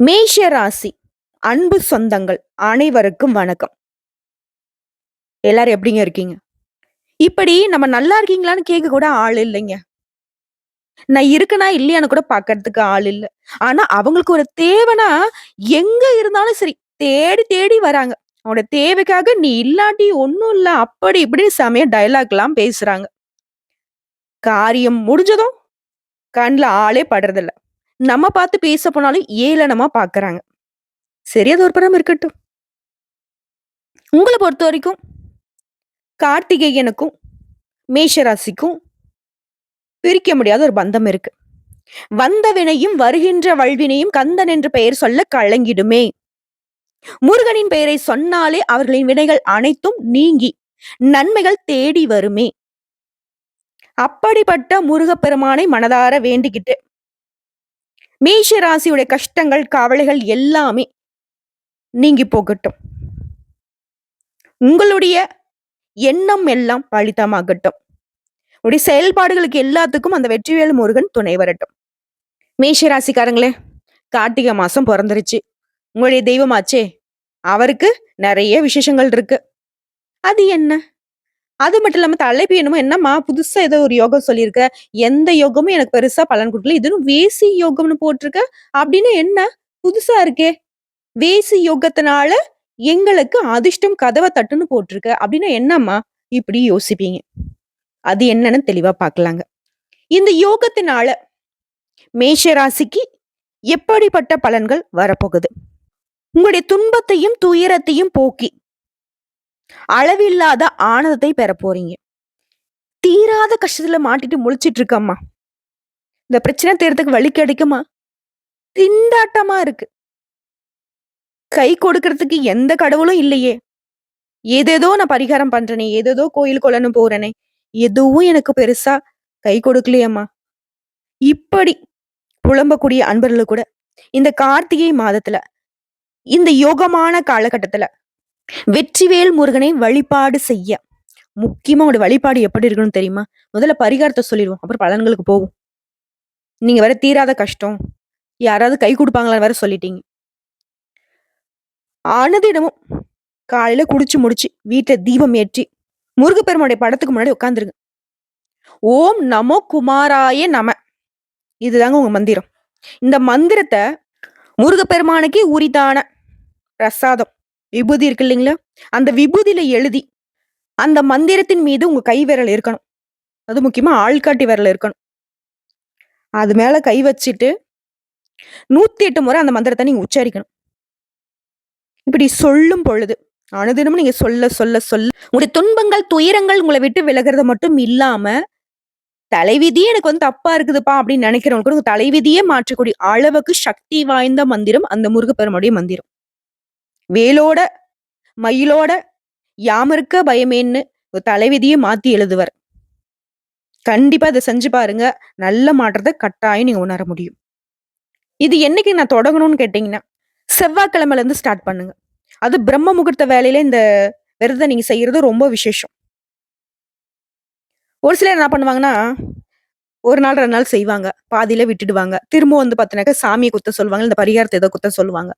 மேஷ ராசி அன்பு சொந்தங்கள் அனைவருக்கும் வணக்கம். எல்லாரும் எப்படிங்க இருக்கீங்க? இப்படி நம்ம நல்லா இருக்கீங்களான்னு கேட்க கூட ஆள் இல்லைங்க. நான் இருக்கனா இல்லையான்னு கூட பார்க்கறதுக்கு ஆள் இல்ல. ஆனா அவங்களுக்கு ஒரு தேவைனா எங்க இருந்தாலும் சரி தேடி தேடி வராங்க. அவனோட தேவைக்காக நீ இல்லாட்டி ஒண்ணும் இல்ல அப்படி இப்படின்னு செமையா டயலாக்லாம் பேசுறாங்க. காரியம் முடிஞ்சதும் கண்ல ஆளே படுறதில்ல. நம்ம பார்த்து பேச போனாலும் ஏளனமா பார்க்கறாங்க. சரி அது ஒரு புறம் இருக்கட்டும். உங்கள பொறுத்தவரைக்கும் கார்த்திகேயனுக்கும் மேஷ ராசிக்கும் பிரிக்க முடியாத ஒரு பந்தம் இருக்கு. வந்த வினையும் வருகின்ற வல்வினையும் கந்தன் என்று பெயர் சொல்ல கலங்கிடுமே. முருகனின் பெயரை சொன்னாலே அவர்களின் வினைகள் அனைத்தும் நீங்கி நன்மைகள் தேடி வருமே. அப்படிப்பட்ட முருகப்பெருமானை மனதார வேண்டிக்கிட்டு மேஷ ராசியுடைய கஷ்டங்கள் கவலைகள் எல்லாமே நீங்கி போகட்டும். உங்களுடைய எண்ணம் எல்லாம் பலிதமாகட்டும். உடைய செயல்பாடுகளுக்கு எல்லாத்துக்கும் அந்த வெற்றிவேல் முருகன் துணை வரட்டும். மேஷ ராசிக்காரங்களே, கார்த்திகை மாசம் பிறந்துருச்சு. உங்களுடைய தெய்வமாச்சே அவருக்கு நிறைய விசேஷங்கள் இருக்கு. அது என்ன? அது மட்டும் இல்லாம தலைப்பு என்னமோ என்னம்மா புதுசா ஏதோ ஒரு யோகம் சொல்லியிருக்க. எந்த யோகமும் எனக்கு பெருசா பலன் கொடுக்கல. இதுவும் வேசி யோகம்னு போட்டிருக்க. அப்படின்னு என்ன? புதுசா இருக்கே. வேசி யோகத்தினால எங்களுக்கு அதிர்ஷ்டம் கதவை தட்டுன்னு போட்டிருக்க. அப்படின்னா என்னம்மா? இப்படி யோசிப்பீங்க. அது என்னன்னு தெளிவா பார்க்கலாங்க. இந்த யோகத்தினால மேஷ ராசிக்கு எப்படிப்பட்ட பலன்கள் வரப்போகுது? உங்களுடைய துன்பத்தையும் துயரத்தையும் போக்கி அளவில்லாத ஆனந்தத்தை பெற போறீங்க. தீராத கஷ்டத்துல மாட்டிட்டு முழிச்சிட்டு இருக்கம்மா. இந்த பிரச்சனை தீர்றதுக்கு வழி கிடைக்குமா? திண்டாட்டமா இருக்கு. கை கொடுக்கறதுக்கு எந்த கடவுளும் இல்லையே. ஏதேதோ நான் பரிகாரம் பண்றேனே, ஏதேதோ கோயில் கொள்ளன்னு போறேனே, எதுவும் எனக்கு பெருசா கை கொடுக்கலையம்மா. இப்படி புலம்பக்கூடிய அன்பர்களுக்கு கூட இந்த கார்த்திகை மாதத்துல இந்த யோகமான காலகட்டத்துல வெற்றிவேல் முருகனை வழிபாடு செய்ய முக்கியமா உங்களோட வழிபாடு எப்படி இருக்கணும்னு தெரியுமா? முதல்ல பரிகாரத்தை சொல்லிடுவோம். அப்புறம் பலன்களுக்கு போகும். நீங்க வேற தீராத கஷ்டம். யாராவது கை கொடுப்பாங்களான்னு வேற சொல்லிட்டீங்க. ஆனதிடமும் காலையில குடிச்சு முடிச்சு வீட்டுல தீபம் ஏற்றி முருகப்பெருமானுடைய படத்துக்கு முன்னாடி உட்காந்துருங்க. ஓம் நமோ குமாராய நம. இதுதாங்க உங்க மந்திரம். இந்த மந்திரத்தை முருகப்பெருமானுக்கே உரித்தான பிரசாதம் விபூதி இருக்கு இல்லைங்களா? அந்த விபூதியில எழுதி அந்த மந்திரத்தின் மீது உங்க கை விரல் இருக்கணும். அது முக்கியமா ஆள்காட்டி விரல் இருக்கணும். அது மேல கை வச்சுட்டு 108 முறை அந்த மந்திரத்தை நீங்க உச்சரிக்கணும். இப்படி சொல்லும் பொழுது அனுதினமும் நீங்க சொல்ல சொல்ல சொல்ல உங்களுடைய துன்பங்கள் துயரங்கள் உங்களை விட்டு விலகிறது மட்டும் இல்லாம தலைவிதியே எனக்கு தப்பா இருக்குதுப்பா அப்படின்னு நினைக்கிறவங்க கூட உங்க தலைவிதியே மாற்றக்கூடிய அளவுக்கு சக்தி வாய்ந்த மந்திரம் அந்த முருகப்பெருமானுடைய மந்திரம். வேலோட மயிலோட யாமருக்க பயமேன்னு ஒரு தலைவிதியை மாத்தி எழுதுவர். கண்டிப்பா இதை செஞ்சு பாருங்க. நல்ல மாற்றத்தை கட்டாயம் நீங்க உணர முடியும். இது என்னைக்கு நான் தொடங்கணும்னு கேட்டீங்கன்னா செவ்வாய்க்கிழமையில இருந்து ஸ்டார்ட் பண்ணுங்க. அது பிரம்ம முகூர்த்த வேலையில இந்த விரதம் நீங்க செய்யறது ரொம்ப விசேஷம். ஒரு சிலர் என்ன பண்ணுவாங்கன்னா, ஒரு நாள் 2 நாள் செய்வாங்க. பாதியில விட்டுடுவாங்க. திரும்ப வந்து பாத்தீங்கன்னாக்கா சாமியை குத்த சொல்லுவாங்க. இந்த பரிகாரத்தை ஏதோ குத்த சொல்லுவாங்க.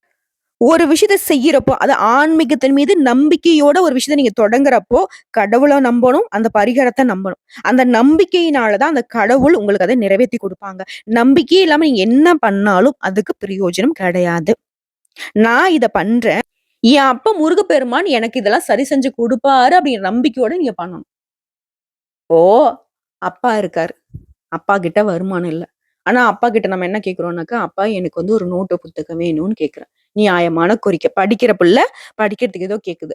ஒரு விஷயத்த செய்யறப்போ, அது ஆன்மீகத்தின் மீது நம்பிக்கையோட ஒரு விஷயத்த நீங்க தொடங்குறப்போ, கடவுள நம்பணும். அந்த பரிகாரத்த நம்பணும். அந்த நம்பிக்கையினால தான் அந்த கடவுள் உங்களுக்கு அத நிறைவேத்தி குடுப்பாங்க. நம்பிக்கையே இல்லாம நீங்க என்ன பண்ணாலும் அதுக்கு பிரயோஜனம் கிடையாது. நான் இத பண்றேன். என் அப்பா முருகப்பெருமான் எனக்கு இதெல்லாம் சரி செஞ்சு குடுப்பாரு அப்படிங்கிற நம்பிக்கையோட நீங்க பண்ணணும். ஓ! அப்பா இருக்காரு. அப்பா கிட்ட வருமானம் இல்ல. ஆனா அப்பா கிட்ட நம்ம என்ன கேட்கிறோம்னாக்கா, அப்பா எனக்கு வந்து ஒரு நோட்டு புத்தகம் வேணும்னு கேட்கிறேன். நியாயமான கோரிக்கை. படிக்கிற புள்ள படிக்கிறதுக்கு ஏதோ கேக்குது.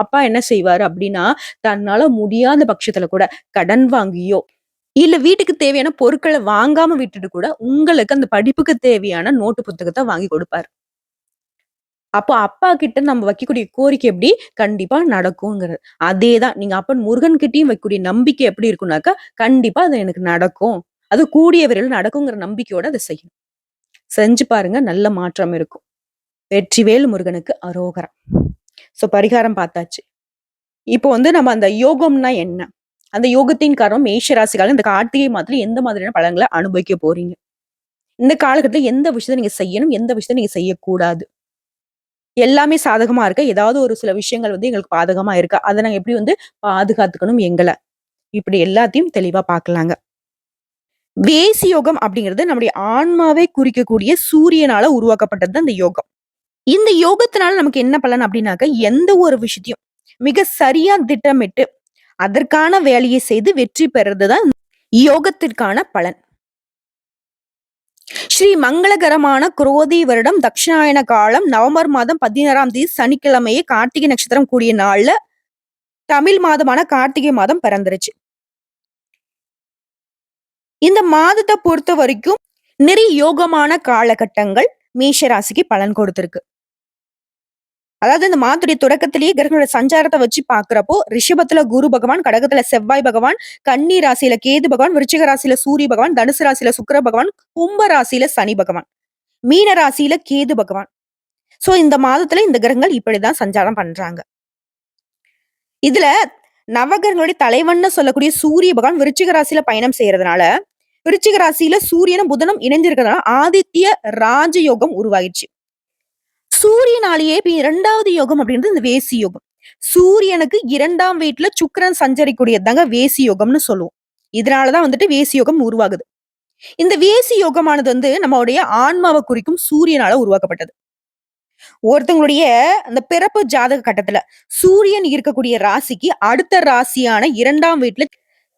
அப்பா என்ன செய்வாரு அப்படின்னா, தன்னால முடியாத பட்சத்துல கூட கடன் வாங்கியோ, இல்ல வீட்டுக்கு தேவையான பொருட்கள வாங்காம விட்டுட்டு கூட உங்களுக்கு அந்த படிப்புக்கு தேவையான நோட்டு புத்தகத்த வாங்கி கொடுப்பாரு. அப்போ அப்பா கிட்ட நம்ம வைக்கக்கூடிய கோரிக்கை எப்படி? கண்டிப்பா நடக்குங்கிறது. அதேதான் நீங்க அப்பன் முருகன் கிட்டயும் வைக்கக்கூடிய நம்பிக்கை எப்படி இருக்கும்னாக்கா, கண்டிப்பா அது எனக்கு நடக்கும். அது கூடிய விரைவில் நடக்குங்கிற நம்பிக்கையோட அத செய்யணும். செஞ்சு பாருங்க நல்ல மாற்றம் இருக்கும். வெற்றிவேல் முருகனுக்கு அரோகரா. பரிகாரம் பார்த்தாச்சு. இப்போ வந்து நம்ம அந்த யோகம்னா என்ன? அந்த யோகத்தின் காரணம் மேஷ ராசிக்காரங்க இந்த கார்த்திகை மாதத்துல எந்த மாதிரியான பலன்கள அனுபவிக்க போறீங்க? இந்த காலகட்டத்துல எந்த விஷயத்த நீங்க செய்யணும், எந்த விஷயத்த நீங்க செய்யக்கூடாது. எல்லாமே சாதகமா இருக்கா? ஏதாவது ஒரு சில விஷயங்கள் வந்து எங்களுக்கு பாதகமா இருக்கா? அத நாங்க எப்படி வந்து பாதுகாத்துக்கணும் எங்கள? இப்படி எல்லாத்தையும் தெளிவா பார்க்கலாங்க. வேசி யோகம் அப்படிங்கிறது நம்முடைய ஆன்மாவை குறிக்கக்கூடிய சூரியனால உருவாக்கப்பட்டது தான் இந்த யோகம். இந்த யோகத்தினால நமக்கு என்ன பலன் அப்படின்னாக்க, எந்த ஒரு விஷயத்தையும் மிக சரியா திட்டமிட்டு, அதற்கான வேலையை செய்து வெற்றி பெறது தான் யோகத்திற்கான பலன். ஸ்ரீ மங்களகரமான குரோதி வருடம் தக்ஷாயன காலம் நவம்பர் மாதம் 16ஆம் தேதி சனிக்கிழமையே கார்த்திகை நட்சத்திரம் கூடிய நாள்ல தமிழ் மாதமான கார்த்திகை மாதம் பிறந்துருச்சு. இந்த மாதத்த பொறுத்த வரைக்கும் நிறைய யோகமான காலகட்டங்கள் மேஷ ராசிக்கு பலன் கொடுத்திருக்கு. அதாவது இந்த மாதத்துடைய தொடக்கத்திலேயே கிரகங்களோட சஞ்சாரத்த வச்சு பார்க்கிறப்போ, ரிஷபத்துல குரு பகவான், கடகத்துல செவ்வாய் பகவான், கன்னி ராசியில கேது பகவான், விருச்சிக ராசியில சூரிய பகவான், தனுசு ராசியில சுக்கிர பகவான், கும்ப ராசியில சனி பகவான், மீன ராசியில கேது பகவான். சோ இந்த மாதத்துல இந்த கிரகங்கள் இப்படிதான் சஞ்சாரம் பண்றாங்க. இதுல நவகிரகங்களுடைய தலைவன்னு சொல்லக்கூடிய சூரிய பகவான் விருச்சிக ராசியில பயணம் செய்யறதுனால, விருச்சிக ராசியில சூரியனும் புதனும் இணைஞ்சிருக்கிறதுனால ஆதித்ய ராஜயோகம் உருவாகிடுச்சு. சூரியனாலேயே இப்ப 2வது யோகம் அப்படின்றது இந்த வேசி யோகம். சூரியனுக்கு 2ஆம் வீட்ல சுக்கிரன் சஞ்சரிக்கூடியதுதாங்க வேசி யோகம்னு சொல்லுவோம். இதனாலதான் வந்துட்டு வேசி யோகம் உருவாகுது. இந்த வேசி யோகமானது வந்து நம்மளுடைய ஆன்மாவை குறிக்கும் சூரியனால உருவாக்கப்பட்டது. ஒருத்தவங்களுடைய அந்த பிறப்பு ஜாதக கட்டத்துல சூரியன் இருக்கக்கூடிய ராசிக்கு அடுத்த ராசியான 2ஆம் வீட்ல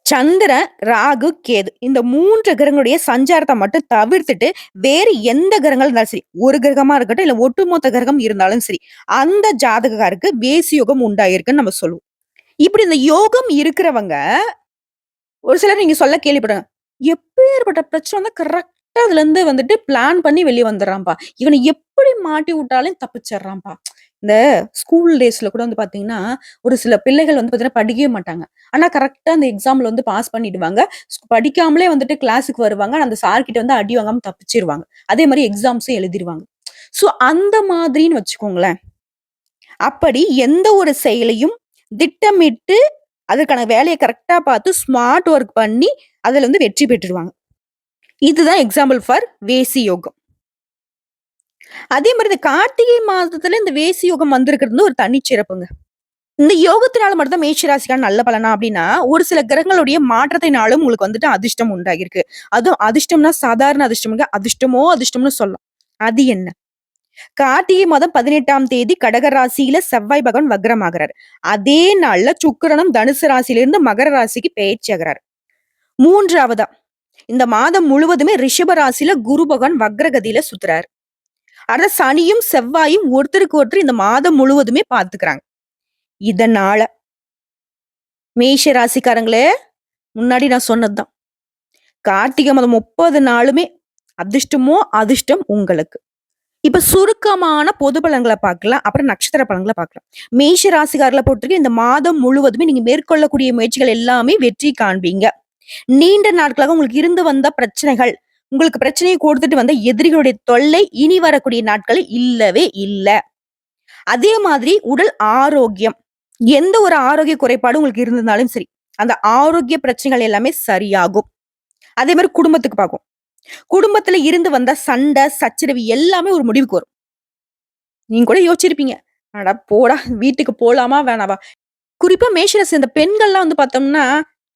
சந்திரன், ராகு, கேது இந்த 3 கிரகங்களுடைய சஞ்சாரத்த மட்டும் தவிர்த்துட்டு, வேறு எந்த கிரகங்கள் இருந்தாலும் சரி, ஒரு கிரகமா இருக்கட்டும், இல்ல ஒட்டுமொத்த கிரகம் இருந்தாலும் சரி, அந்த ஜாதகக்காருக்கு வேசி யோகம் உண்டாயிருக்குன்னு நம்ம சொல்லுவோம். இப்படி இந்த யோகம் இருக்கிறவங்க, ஒரு சிலர் நீங்க சொல்ல கேள்விப்படுங்க. எப்பேர்ப்பட்ட பிரச்சனை வந்தா கரெக்ட்டா அதுலருந்து வந்துட்டு பிளான் பண்ணி வெளிய வந்துர்றான்ப்பா. இவன எப்படி மாட்டி விட்டாலும் தப்பிச்சர்றான்ப்பா. இந்த ஸ்கூல் டேஸ்ல கூட வந்து பாத்தீங்கன்னா, ஒரு சில பிள்ளைகள் வந்து பாத்தீங்கன்னா படிக்கவே மாட்டாங்க. ஆனா கரெக்ட்டா அந்த எக்ஸாம்ல வந்து பாஸ் பண்ணிடுவாங்க. படிக்காமலே வந்துட்டு கிளாஸ்க்கு வருவாங்க. ஆனா அந்த சார் கிட்ட வந்து அடி வாங்காம தப்பிச்சிருவாங்க. அதே மாரி எக்ஸாம்ஸும் எழுதிருவாங்க. சோ அந்த மாதிரின்னு வச்சுக்கோங்களேன். அப்படி எந்த ஒரு செயலையும் திட்டமிட்டு, அதற்கான வேலைய கரெக்ட்டா பார்த்து ஸ்மார்ட் ஒர்க் பண்ணி, அதுல வந்து வெற்றி பெற்றுருவாங்க. இதுதான் எக்ஸாம்பிள் ஃபார் வேசி யோகம். அதே மாரி இந்த கார்த்திகை மாதத்துல இந்த வேசி யோகம் வந்திருக்கிறது வந்து ஒரு தனிச்சிறப்புங்க. இந்த யோகத்தினால மட்டும் தான் மேஷ ராசிக்கான நல்ல பலனா அப்டின்னா, ஒரு சில கிரகங்களுடைய மாற்றத்தினாலும் உங்களுக்கு வந்துட்டு அதிர்ஷ்டம் உண்டாகியிருக்கு. அதுவும் அதிர்ஷ்டம்னா சாதாரண அதிர்ஷ்டம்ங்க. அதிர்ஷ்டமோ அதிர்ஷ்டம்னு சொல்லலாம். அது என்ன? கார்த்திகை மாதம் 18ஆம் தேதி கடக ராசியில செவ்வாய் பகவான் வக்ரமாகுறாரு. அதே நாள்ல சுக்கிரனும் தனுசு ராசியிலிருந்து மகர ராசிக்கு பெயர்ச்சியாகுறாரு. 3வதா இந்த மாதம் முழுவதுமே ரிஷப ராசியில குரு பகவான் வக்ரகதியில சுத்துறாரு. அத சனியும், செவ்வாயும் ஒருத்தருக்கு ஒருத்தர் இந்த மாதம் முழுவதுமே பார்த்துக்கிறாங்க. இதனால மேஷ ராசிக்காரங்களே, முன்னாடி நான் சொன்னதுதான். கார்த்திகை மாதம் 30 நாளுமே அதிர்ஷ்டமோ அதிர்ஷ்டம் உங்களுக்கு. இப்ப சுருக்கமான பொது பலன்கள பார்க்கலாம். அப்புறம் நட்சத்திர பலன்கள பார்க்கலாம். மேஷ ராசிக்காரர்கள பொறுத்தவரைக்கும் இந்த மாதம் முழுவதுமே நீங்க மேற்கொள்ளக்கூடிய முயற்சிகள் எல்லாமே வெற்றி காண்பீங்க. நீண்ட நாட்களாக உங்களுக்கு இருந்து வந்த பிரச்சனைகள், உங்களுக்கு பிரச்சனையை கொடுத்துட்டு வந்த எதிரிகளுடைய தொல்லை இனி வரக்கூடிய நாட்களில் இல்லவே இல்ல. அதே மாதிரி உடல் ஆரோக்கியம். எந்த ஒரு ஆரோக்கிய குறைபாடு உங்களுக்கு இருந்திருந்தாலும் சரி, அந்த ஆரோக்கிய பிரச்சனைகள் எல்லாமே சரியாகும். அதே மாரி குடும்பத்துக்கு பார்க்கும். குடும்பத்துல இருந்து வந்த சண்டை, சச்சரவு எல்லாமே ஒரு முடிவுக்கு வரும். நீங்க கூட யோசிச்சிருப்பீங்க. அட போடா! வீட்டுக்கு போலாமா? வேணாவா? குறிப்பா மேஷராசி அந்த பெண்கள்லாம் வந்து பார்த்தோம்னா,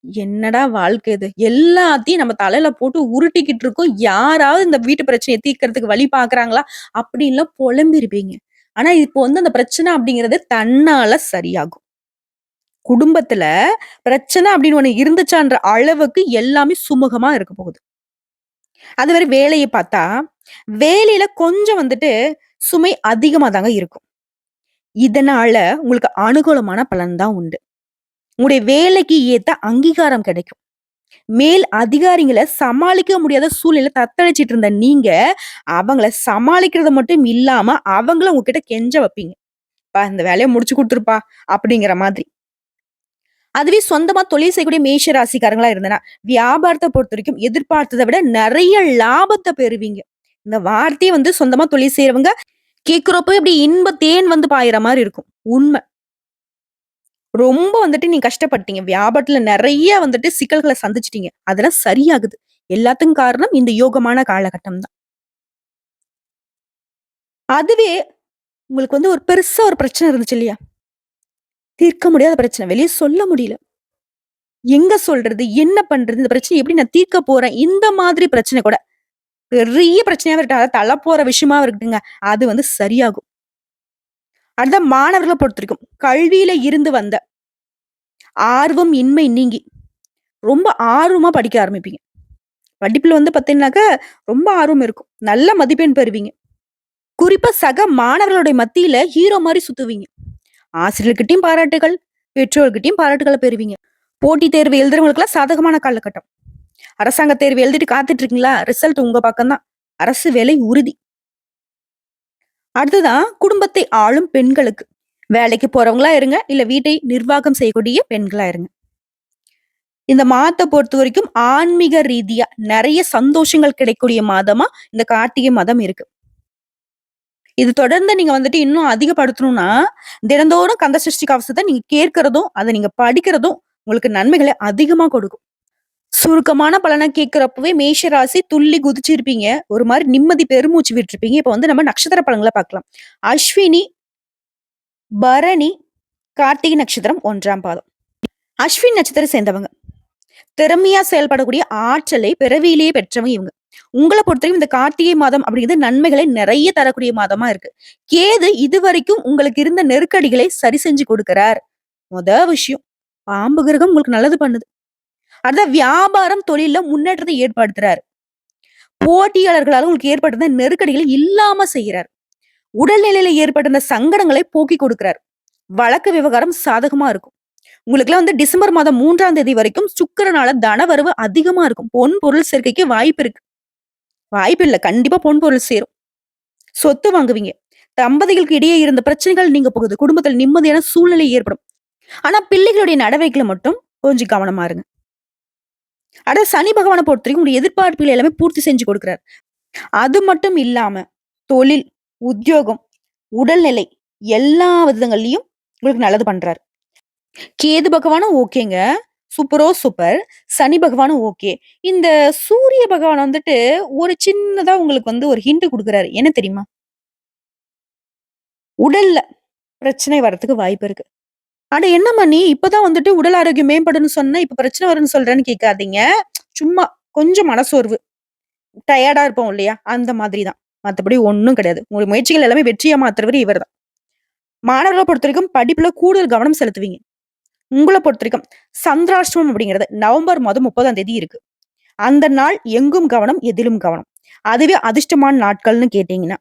என்னடா வாழ்க்கை இது? எல்லாத்தையும் நம்ம தலையில போட்டு உருட்டிக்கிட்டு இருக்கோம். யாராவது இந்த வீட்டு பிரச்சனைய தீர்க்கறதுக்கு வழி பார்க்குறாங்களா? அப்படின்லாம் புலம்பிருப்பீங்க. ஆனா இப்போ வந்து அந்த பிரச்சனை அப்படிங்கிறது தன்னால சரியாகும். குடும்பத்துல பிரச்சனை அப்படின்னு ஒண்ணு இருந்துச்சான்ற அளவுக்கு எல்லாமே சுமூகமா இருக்க போகுது. அது மாரி வேலைய பார்த்தா, வேலையில கொஞ்சம் வந்துட்டு சுமை அதிகமா தாங்க இருக்கும். இதனால உங்களுக்கு அனுகூலமான பலன் தான் உண்டு. உங்களுடைய வேலைக்கு ஏத்த அங்கீகாரம் கிடைக்கும். மேல் அதிகாரிங்கள சமாளிக்க முடியாத சூழ்நிலையில தத்தளிச்சிட்டு இருந்த நீங்க, அவங்கள சமாளிக்கிறது மட்டும் இல்லாம, அவங்கள உங்ககிட்ட கெஞ்ச வைப்பீங்க. "ப்பா இந்த வேலைய முடிச்சு குடுத்துருப்பா" அப்படிங்கிற மாதிரி. அதுவே சொந்தமா தொழில் செய்யக்கூடிய மேஷ ராசிக்காரங்களா இருந்தனா, வியாபாரத்த பொறுத்தவரைக்கும் எதிர்பார்த்தத விட நெறைய லாபத்த பெறுவீங்க. இந்த வார்த்தைய வந்து சொந்தமா தொழில் செய்றவங்க கேட்கிறப்போ இப்படி இன்ப தேன் வந்து பாயிற மாரி இருக்கும். உண்ம. ரொம்ப வந்துட்டு நீங்க கஷ்டப்பட்டீங்க. வியாபாரத்துல நெறைய வந்துட்டு சிக்கல்கள சந்திச்சுட்டீங்க. அதெல்லாம் சரியாகுது. எல்லாத்துக்கும் காரணம் இந்த யோகமான காலகட்டம் தான். அதுவே உங்களுக்கு வந்து ஒரு பெருசா ஒரு பிரச்சனை இருந்துச்சு இல்லையா? தீர்க்க முடியாத பிரச்சனை. வெளிய சொல்ல முடியல. எங்க சொல்றது? என்ன பண்றது? இந்த பிரச்சனைய எப்படி நான் தீர்க்க போறேன்? இந்த மாதிரி பிரச்சனை கூட பெரிய பிரச்சனையாவே இருக்கட்டும். அதாவது தல போற விஷயமாவும் இருக்கட்டுங்க. அது வந்து சரியாகும். அடுத்தது மாணவர்கள பொறுத்தவரைக்கும், கல்வியில இருந்து வந்த ஆர்வம் இன்மை நீங்கி, ரொம்ப ஆர்வமா படிக்க ஆரம்பிப்பீங்க. படிப்புல வந்து பார்த்தீங்கன்னாக்க, ரொம்ப ஆர்வம் இருக்கும். நல்ல மதிப்பெண் பெறுவீங்க. குறிப்பா சக மாணவர்களுடைய மத்தியில ஹீரோ மாரி சுத்துவீங்க. ஆசிரியர்கிட்டயும் பாராட்டுகள், பெற்றோர்கிட்டயும் பாராட்டுகள பெறுவீங்க. போட்டித் தேர்வு எழுதுறவங்களுக்கெல்லாம் சாதகமான காலகட்டம். அரசாங்க தேர்வு எழுதிட்டு காத்துட்டு இருக்கீங்களா? ரிசல்ட் உங்க பக்கம் தான். அரசு வேலை உறுதி. அடுத்ததான் குடும்பத்தை ஆளும் பெண்களுக்கு. வேலைக்கு போறவங்களா இருங்க, இல்ல வீட்டை நிர்வாகம் செய்யக்கூடிய பெண்களா இருங்க. இந்த மாதத்த பொறுத்தவரைக்கும் ஆன்மீக ரீதியா நெறைய சந்தோஷங்கள் கிடைக்கக்கூடிய மாதமா இந்த கார்த்திகை மாதம் இருக்கு. இது தொடர்ந்து நீங்க வந்துட்டு இன்னும் அதிகப்படுத்தணும்னா, தினந்தோறும் கந்த சஷ்டி கவசத்த நீங்க கேட்கிறதும், அத நீங்க படிக்கிறதும் உங்களுக்கு நன்மைகள அதிகமா கொடுக்கும். சுருக்கமான பலன கேட்கிறப்பவே மேஷ ராசி துள்ளி குதிச்சிருப்பீங்க. ஒரு மாரி நிம்மதி பெருமூச்சு விட்டுருப்பீங்க. இப்ப வந்து நம்ம நட்சத்திர பலன்கள பார்க்கலாம். அஸ்வினி, பரணி, கார்த்திகை நட்சத்திரம் 1ஆம் பாதம். அஸ்வினி நட்சத்திரம் சேர்ந்தவங்க. திறமையா செயல்படக்கூடிய ஆற்றலை பிறவியிலேயே பெற்றவங்க இவங்க. உங்கள பொறுத்தவரைக்கும் இந்த கார்த்திகை மாதம் அப்படிங்கிறது நன்மைகளை நிறைய தரக்கூடிய மாதமா இருக்கு. கேது இதுவரைக்கும் உங்களுக்கு இருந்த நெருக்கடிகளை சரி செஞ்சு கொடுக்கிறார். மொத விஷயம். பாம்பு கிரகம் உங்களுக்கு நல்லது பண்ணுது. அதான் வியாபாரம், தொழில்ல முன்னேற்றத்தை ஏற்படுத்துறாரு. போட்டியாளர்களால உங்களுக்கு ஏற்பட்டிருந்த நெருக்கடிகளை இல்லாம செய்யறார். உடல்நிலையில ஏற்பட்டிருந்த சங்கடங்களை போக்கி கொடுக்கிறார். வழக்கு விவகாரம் சாதகமா இருக்கும். உங்களுக்குலாம் வந்து டிசம்பர் மாதம் 3ஆம் தேதி வரைக்கும் சுக்கிரனால தனவரவு அதிகமா இருக்கும். பொன் பொருள் சேர்க்கைக்கு வாய்ப்பு இருக்கு. வாய்ப்பு இல்ல. கண்டிப்பா பொன் பொருள் சேரும். சொத்து வாங்குவீங்க. தம்பதிகளுக்கு இடையே இருந்த பிரச்சனைகள் நீங்க போகுது. குடும்பத்தில் நிம்மதியான சூழ்நிலை ஏற்படும். ஆனா பிள்ளைகளுடைய நடவடிக்கையில மட்டும் கொஞ்சம் கவனமா இருங்க. அட சனி பகவான பொறுத்தவரைக்கும் உங்களுடைய எதிர்பார்ப்புகள் எல்லாமே பூர்த்தி செஞ்சு கொடுக்கிறார். அது மட்டும் இல்லாம தொழில், உத்தியோகம், உடல்நிலை எல்லா விதங்கள்லயும் உங்களுக்கு நல்லது பண்றாரு. கேது பகவானும் ஓகேங்க. சூப்பரோ சூப்பர். சனி பகவானும் ஓகே. இந்த சூரிய பகவான் வந்துட்டு ஒரு சின்னதா உங்களுக்கு வந்து ஒரு ஹிண்ட் குடுக்குறாரு. என்ன தெரியுமா? உடல்ல பிரச்சனை வரதுக்கு வாய்ப்பு இருக்கு. அட என்னம்மா நீ இப்பதான் வந்துட்டு உடல் ஆரோக்கியம் மேம்படும்னு சொன்ன, இப்ப பிரச்சனை வரும்னு சொல்றேன்னு கேட்காதீங்க. சும்மா கொஞ்சம் மனசோர்வு. டயர்டா இருப்போம் இல்லையா? அந்த மாதிரி தான். மத்தபடி ஒண்ணும் கிடையாது. உங்க முயற்சிகள் எல்லாமே வெற்றியா மாத்துறவரு இவர்தான். மாணவர்கள பொறுத்தவரைக்கும் படிப்புல கூடுதல் கவனம் செலுத்துவீங்க. உங்கள பொறுத்தவரைக்கும் சந்திராஷ்டமம் அப்படிங்கிறது நவம்பர் மாதம் 30ஆம் தேதி இருக்கு. அந்த நாள் எங்கும் கவனம், எதிலும் கவனம். அதுவே அதிர்ஷ்டமான நாட்கள்னு கேட்டீங்கன்னா,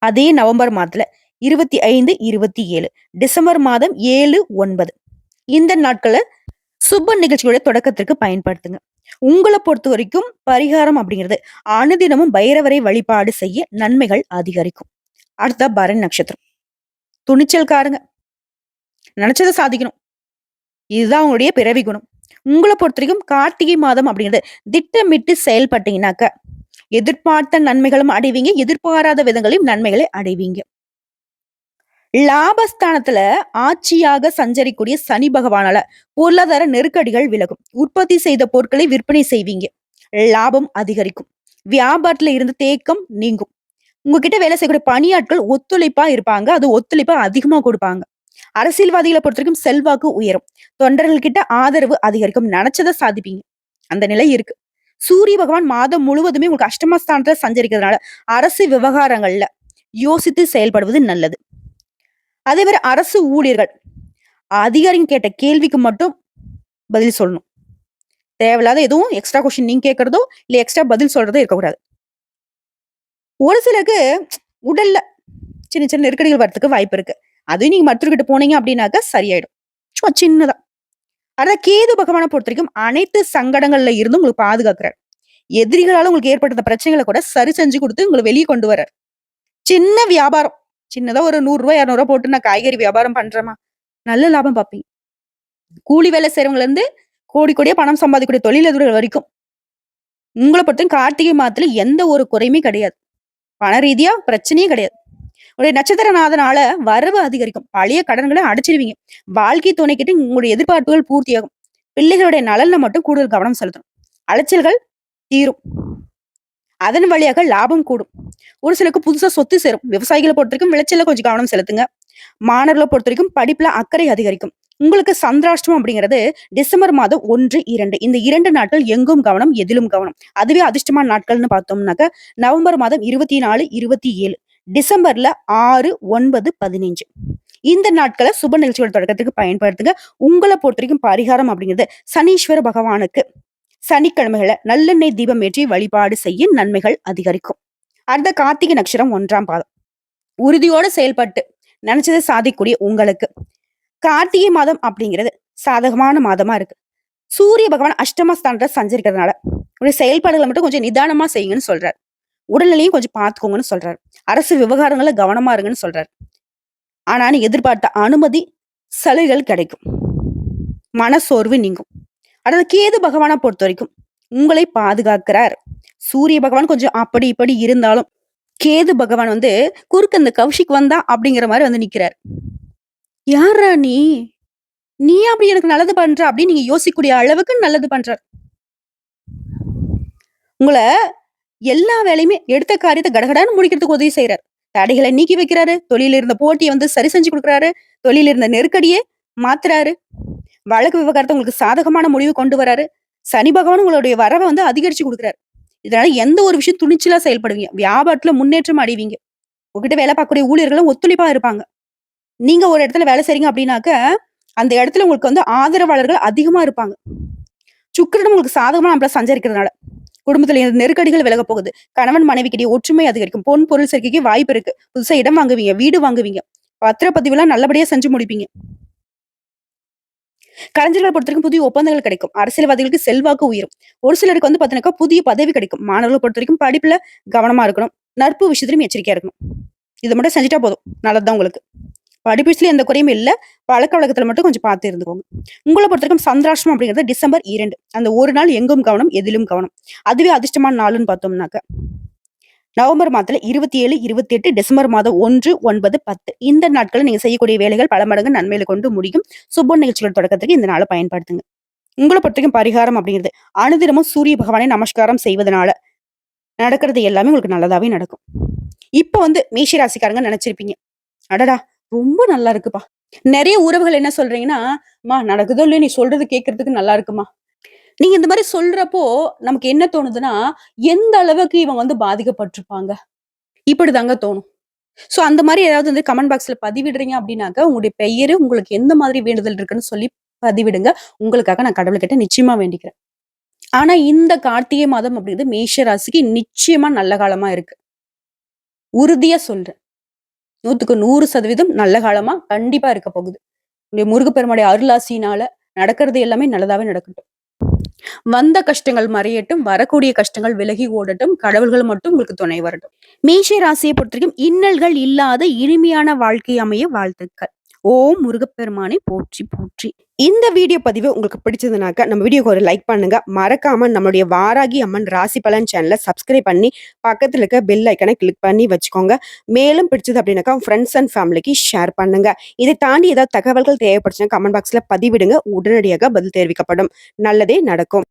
அதே நவம்பர் மாதத்துல 25, 27, டிசம்பர் மாதம் 7, 9 இந்த நாட்கள சுப நிகழ்ச்சியோட தொடக்கத்திற்கு பயன்படுத்துங்க. உங்கள பொறுத்தவரைக்கும் பரிகாரம் அப்படிங்கிறது அனுதினமும் பைரவரை வழிபாடு செய்ய நன்மைகள் அதிகரிக்கும். அடுத்த பரணி நட்சத்திரம். துணிச்சல்காரங்க. நினைச்சத சாதிக்கணும். இதுதான் உங்களுடைய பிறவி குணம். உங்கள பொறுத்தவரைக்கும் கார்த்திகை மாதம் அப்படிங்கிறது திட்டமிட்டு செயல்பட்டீங்கன்னாக்க, எதிர்பார்த்த நன்மைகளும் அடைவீங்க. எதிர்பாராத விதங்களையும் நன்மைகளை அடைவீங்க. லாபஸ்தானத்துல ஆட்சியாக சஞ்சரிக்கூடிய சனி பகவானால பொருளாதார நெருக்கடிகள் விலகும். உற்பத்தி செய்த பொருட்களை விற்பனை செய்வீங்க. லாபம் அதிகரிக்கும். வியாபாரத்துல இருந்த தேக்கம் நீங்கும். உங்ககிட்ட வேலை செய்யக்கூடிய பணியாட்கள் ஒத்துழைப்பா இருப்பாங்க. அது ஒத்துழைப்பா அதிகமா கொடுப்பாங்க. அரசியல்வாதிகளை பொறுத்தவரைக்கும் செல்வாக்கு உயரும். தொண்டர்கள் கிட்ட ஆதரவு அதிகரிக்கும். நினைச்சதை சாதிப்பீங்க. அந்த நிலை இருக்கு. சூரிய பகவான் மாதம் முழுவதுமே உங்களுக்கு அஷ்டமஸ்தானத்துல சஞ்சரிக்கிறதுனால அரசு விவகாரங்கள்ல யோசித்து செயல்படுவது நல்லது. அதே மாதிரி அரசு ஊழியர்கள் அதிகாரிங்க கேட்ட கேள்விக்கு மட்டும் பதில் சொல்லணும். தேவையில்லாத எதுவும் எக்ஸ்ட்ரா கொஸ்டின் நீங்க கேட்கறதோ இல்ல எக்ஸ்ட்ரா பதில் சொல்றதோ இருக்கக்கூடாது. ஒரு சிலருக்கு உடல்ல சின்ன சின்ன நெருக்கடிகள் வரதுக்கு வாய்ப்பு இருக்கு. அதையும் நீங்க மருத்துவர்கிட்ட போனீங்க அப்படின்னாக்கா சரியாயிடும். சும்மா சின்னதா. ஆனா கேது பகவானை பொறுத்தவரைக்கும் அனைத்து சங்கடங்கள்ல இருந்தும் உங்களுக்கு பாதுகாக்கிறார். எதிரிகளால உங்களுக்கு ஏற்பட்ட பிரச்சனைகளை கூட சரி செஞ்சு கொடுத்து உங்களை வெளியே கொண்டு வர்றார். சின்ன வியாபாரம். சின்னதா ஒரு ரூ. 100 200 போட்டு நான் காய்கறி வியாபாரம் பண்றேமா, நல்ல லாபம் பார்ப்பீங்க. கூலி வேலை செய்றவங்கல இருந்து கோடி கோடியா பணம் சம்பாதிக்கக்கூடிய தொழிலதிபர்கள் வரைக்கும் உங்கள பொறுத்தவரைக்கும் கார்த்திகை மாதத்துல எந்த ஒரு குறையுமே கிடையாது. பண ரீதியா பிரச்சனையே கிடையாது. உங்களுடைய நட்சத்திரநாதனால வரவு அதிகரிக்கும். பழைய கடன்களை அடைச்சிருவீங்க. வாழ்க்கை துணை கிட்ட உங்களுடைய எதிர்பார்ப்புகள் பூர்த்தியாகும். பிள்ளைகளுடைய நலன்ல மட்டும் கூடுதல் கவனம் செலுத்தணும். அலைச்சல்கள் தீரும். அதன் வழியாக லாபம் கூடும். ஒரு சிலருக்கு புதுசா சொத்து சேரும். விவசாயிகளை பொறுத்தவரைக்கும் விளைச்சல்ல கொஞ்சம் கவனம் செலுத்துங்க. மாணவர்களை பொறுத்தவரைக்கும் படிப்புல அக்கறை அதிகரிக்கும். உங்களுக்கு சந்திராஷ்டமம் அப்படிங்கிறது டிசம்பர் மாதம் 1, 2 இந்த 2 நாட்கள் எங்கும் கவனம், எதிலும் கவனம். அதுவே அதிர்ஷ்டமான நாட்கள்னு பார்த்தோம்னாக்க நவம்பர் மாதம் 24, 27 டிசம்பர்ல 6, 9, 15 இந்த நாட்களை சுப நிகழ்ச்சிகள் தொடக்கத்துக்கு பயன்படுத்துங்க. உங்களை பொறுத்தவரைக்கும் பரிகாரம் அப்படிங்கிறது சனீஸ்வர பகவானுக்கு சனிக்கிழமைகளை நல்லெண்ணெய் தீபம் ஏற்றி வழிபாடு செய்ய நன்மைகள் அதிகரிக்கும். அடுத்த கார்த்திகை நட்சத்திரம் 1ஆம் பாதம். உறுதியோட செயல்பட்டு நினைச்சதை சாதிக்கக்கூடிய உங்களுக்கு கார்த்திகை மாதம் அப்படிங்கிறது சாதகமான மாதமா இருக்கு. சூரிய பகவான் அஷ்டமஸ்தானத்தை சஞ்சரிக்கிறதுனால உடைய செயல்பாடுகளை மட்டும் கொஞ்சம் நிதானமா செய்யுங்கன்னு சொல்றாரு. உடல்நிலையும் கொஞ்சம் பார்த்துக்கோங்கன்னு சொல்றாரு. அரசு விவகாரங்களை கவனமா இருங்கன்னு சொல்றாரு. ஆனா நீ எதிர்பார்த்த அனுமதி சலுகைகள் கிடைக்கும். மனசோர்வு நீங்கும். அதாவது கேது பகவானை பொறுத்த வரைக்கும் உங்களை பாதுகாக்கிறார். சூரிய பகவான் கொஞ்சம் அப்படி இப்படி இருந்தாலும் கேது பகவான் குறுக்க இந்த கௌஷிக் வந்தா அப்படிங்கிற மாதிரி நிக்கிறார். யாரா நீ நீ அப்படி எனக்கு நல்லது பண்ற அப்படின்னு நீங்க யோசிக்கக்கூடிய அளவுக்கு நல்லது பண்றார். உங்களை எல்லா வேலையுமே எடுத்த காரியத்தை கடகடான்னு முடிக்கிறதுக்கு உதவி செய்யறாரு. தடைகளை நீக்கி வைக்கிறாரு. தொழில இருந்த போட்டியை சரி செஞ்சு கொடுக்குறாரு. தொழில இருந்த நெருக்கடியே மாத்துறாரு. வழக்கு விவகாரத்தை உங்களுக்கு சாதகமான முடிவு கொண்டு வராரு. சனி பகவான் உங்களுடைய வரவை அதிகரிச்சு கொடுக்குறாரு. இதனால எந்த ஒரு விஷயம் துணிச்சலா செயல்படுவீங்க. வியாபாரத்துல முன்னேற்றம் அடைவீங்க. உங்ககிட்ட வேலை பார்க்கக்கூடிய ஊழியர்களும் ஒத்துழைப்பா இருப்பாங்க. நீங்க ஒரு இடத்துல வேலை செய்றீங்க அப்படின்னாக்க அந்த இடத்துல உங்களுக்கு ஆதரவாளர்கள் அதிகமா இருப்பாங்க. சுக்கிரனும் உங்களுக்கு சாதகமா நம்மள சஞ்சரிக்கிறதுனால குடும்பத்துல இருந்த நெருக்கடிகள் விலக போகுது. கணவன் மனைவிக்கிடையே ஒற்றுமை அதிகரிக்கும். பொன் பொருள் சேர்க்கைக்கு வாய்ப்பு இருக்கு. புதுசா இடம் வாங்குவீங்க, வீடு வாங்குவீங்க. பத்திரப்பதிவு எல்லாம் நல்லபடியா செஞ்சு முடிப்பீங்க. கலைஞர்களை பொறுத்தவரைக்கும் புதிய ஒப்பந்தங்கள் கிடைக்கும். அரசியல்வாதிகளுக்கு செல்வாக்கு உயரும். ஒரு சிலருக்கு பாத்தீங்கன்னா புதிய பதவி கிடைக்கும். மாணவர்களை பொறுத்த வரைக்கும் படிப்புல கவனமா இருக்கணும். நட்பு விஷயத்திலும் எச்சரிக்கையா இருக்கணும். இதை மட்டும் செஞ்சுட்டா போதும். நல்லதுதான் உங்களுக்கு. படிப்பு விஷயத்துல எந்த குறையும் இல்ல. பழக்க வழக்கத்துல மட்டும் கொஞ்சம் பார்த்து இருந்துக்கோங்க. உங்களை பொறுத்தவரைக்கும் சந்திராஷ்டமம் அப்படிங்கிறது டிசம்பர் 2 அந்த ஒரு நாள் எங்கும் கவனம், எதிலும் கவனம். அதுவே அதிர்ஷ்டமான நாளுன்னு பார்த்தோம்னாக்க நவம்பர் மாதத்துல 27, 28 டிசம்பர் மாதம் 1, 9, 10 இந்த நாட்கள் நீங்க செய்யக்கூடிய வேலைகள் பல மடங்கு நன்மையில கொண்டு முடியும். சுப நிகழ்ச்சிகள் தொடக்கத்துக்கு இந்த நாளை பயன்படுத்துங்க. உங்களை பொறுத்தவரைக்கும் பரிகாரம் அப்படிங்கிறது அனுதினமும் சூரிய பகவானை நமஸ்காரம் செய்வதனால நடக்கிறது எல்லாமே உங்களுக்கு நல்லதாவே நடக்கும். இப்ப மேஷ ராசிக்காரங்க நினைச்சிருப்பீங்க, அடடா ரொம்ப நல்லா இருக்குப்பா. நிறைய உறவுகள் என்ன சொல்றீங்கன்னா, மா நடக்குதோ இல்லையோ நீ சொல்றது கேட்கறதுக்கு நல்லா இருக்குமா. நீங்க இந்த மாதிரி சொல்றப்போ நமக்கு என்ன தோணுதுன்னா, எந்த அளவுக்கு இவங்க பாதிக்கப்பட்டிருப்பாங்க இப்படிதாங்க தோணும். சோ அந்த மாதிரி ஏதாவது கமெண்ட் பாக்ஸ்ல பதிவிடுறீங்க அப்படின்னாக்க உங்களுடைய பெயரு, உங்களுக்கு எந்த மாதிரி வேண்டுதல் இருக்குன்னு சொல்லி பதிவிடுங்க. உங்களுக்காக நான் கடவுள்கிட்ட நிச்சயமா வேண்டிக்கிறேன். ஆனா இந்த கார்த்திகை மாதம் அப்படிங்கிறது மேஷ ராசிக்கு நிச்சயமா நல்ல காலமா இருக்கு. உறுதியா சொல்றேன். 100க்கு 100% நல்ல காலமா கண்டிப்பா இருக்க போகுது. உங்களுடைய முருகப்பெருமானுடைய அருளாசினால நடக்கிறது எல்லாமே நல்லதாவே நடக்கட்டும். வந்த கஷ்டங்கள் மறையட்டும். வரக்கூடிய கஷ்டங்கள் விலகி ஓடட்டும். கடவுள்கள் மட்டும் உங்களுக்கு துணை வரட்டும். மேஷ ராசியை பொறுத்தவரைக்கும் இன்னல்கள் இல்லாத இனிமையான வாழ்க்கை அமைய வாழ்த்துக்கள். ஓம் முருகப்பெருமானை போற்றி போற்றி. இந்த வீடியோ பதிவு உங்களுக்கு பிடிச்சதுனாக்க நம்ம வீடியோக்கு ஒரு லைக் பண்ணுங்க. மறக்காம நம்மளுடைய வாராகி அம்மன் ராசி பலன் சேனலை சப்ஸ்கிரைப் பண்ணி பக்கத்துல இருக்க பெல் ஐக்கனை கிளிக் பண்ணி வச்சுக்கோங்க. மேலும் பிடிச்சது அப்படின்னாக்கா ஃப்ரெண்ட்ஸ் அண்ட் ஃபேமிலிக்கு ஷேர் பண்ணுங்க. இதை தாண்டி ஏதாவது தகவல்கள் தேவைப்படுச்சுன்னா கமெண்ட் பாக்ஸ்ல பதிவிடுங்க. உடனடியாக பதில் தெரிவிக்கப்படும். நல்லதே நடக்கும்.